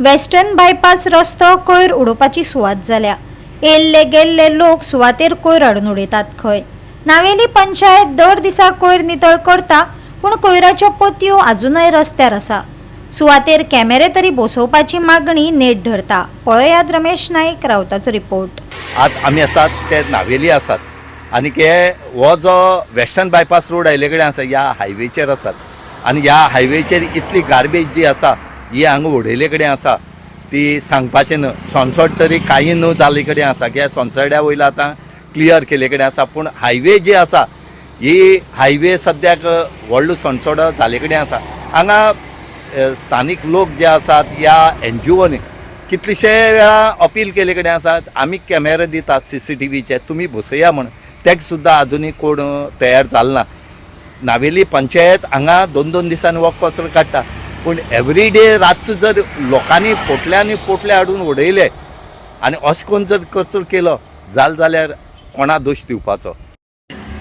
Western bypass रस्तो कोयर उडोवपाची सुवात जाल्या। येल्ले गेल्ले लोक सुवातेर कोयर हाडून उडयतात खंय। नावेली पंचायत दर दिसा कोयर नितळ करता, पूण कोयराच्यो पोतयो अजूनय रस्त्यार आसा। सुवातेर कॅमेरे तरी बसोवपाची मागणी नेट धरता। पळयात रमेश नाईक रावताचो रिपोर्ट। आज आमी आसात ते नावेली आसात आनी हो जो वेस्टर्न बायपास रोड आयले कडेन आसा ह्या हायवेचेर आसात आनी ह्या हायवेचेर इतली गार्बेज जी आसा ही हांगा उडयले कडेन आसा ती सांगपाचें न्हय। सनसट तरी काही न्हू जाल्ले कडेन आसा कित्याक सनसड्या वयलो आतां क्लियर केले कडेन आसा, पूण हायवे जी आसा ही हायवे सद्याक व्हडलो सनसडो जाले कडेन आसा। हांगा स्थानीक लोक जे आसात ह्या NGOनी कितलेशे वेळा अपील केले कडेन आसात, आमी कॅमेरा दितात CCTVचे तुमी बसया म्हण, तेका सुद्दां अजुनी कोण तयार जालो ना। नावेली पंचायत हांगा 2-2 दिसांनी हो कचरो काडटा, पूण एवरी डे रातचो जर लोकांनी पोटले हाडून उडयले आनी अशें करून जर कचरो केलो जाल्यार कोणा दोश दिवपाचो।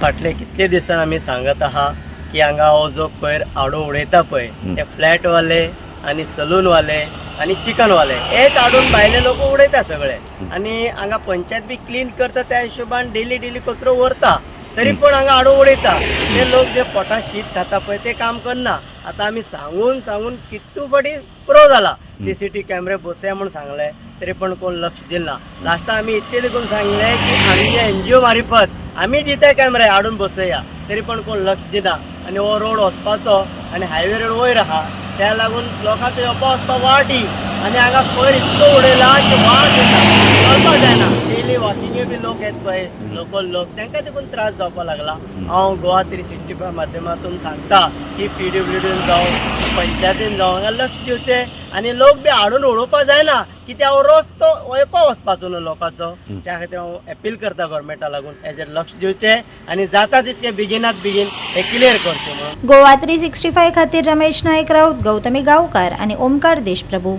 फाटले कितले दिसान आमी सांगत आहा की हांगा हो जो कोयर हाडून उडयता पळय ते फ्लॅटवाले आनी सलूनवाले आनी चिकनवाले हेच हाडून भायले लोक उडयता सगळे, आनी हांगा पंचायत बी क्लीन करता त्या हिशोबान डेली कचरो व्हरता, तरी पण हांगा हाडून उडयता। ते लोक जे पोटा शीत खाता पळय ते काम करना। आता आमी सांगून कितू फाटी पुरो जाला, CCTV कॅमेरे बसया म्हणून सांगले तरी पण कोण लक्ष दिना। लास्ट आमी इतले देखून सांगले की आमच्या NGO मार्फत आमी दिता कॅमेरे हाडून बसया, तरी पण कोण लक्ष दिना। आनी हो रोड वचपाचो आनी हायवे रोड वयर आहा त्या लागून लोकांचो येवपा वचपा वाटी, आनी हांगा कोयर इतको उडयला की वास येता, चलपाक जायना। डेली वॉकिंगे बी लोक येत पळय लोकल लोक तांकां देखून त्रास जावपा लागला। हांव गोवा 365 माध्यमातून सांगता की PWDन जावं पंचायतीन जावं हांगा लक्ष दिवचें आनी लोक बी हाडून उडोवपा जायना, कित्याक हो रस्तो वयपा वचपाचो न्हू लोकांचो। त्या खातीर हांव अपील करता गव्हर्मेंटा लागून हेजेर लक्ष दिवचें आनी जाता तितके बेगिनात बेगीन हे क्लियर करचें म्हणून। गोवा 365 खातीर रमेश नाईक राऊत, गौतमी गांवकार आनी ओमकार देशप्रभू।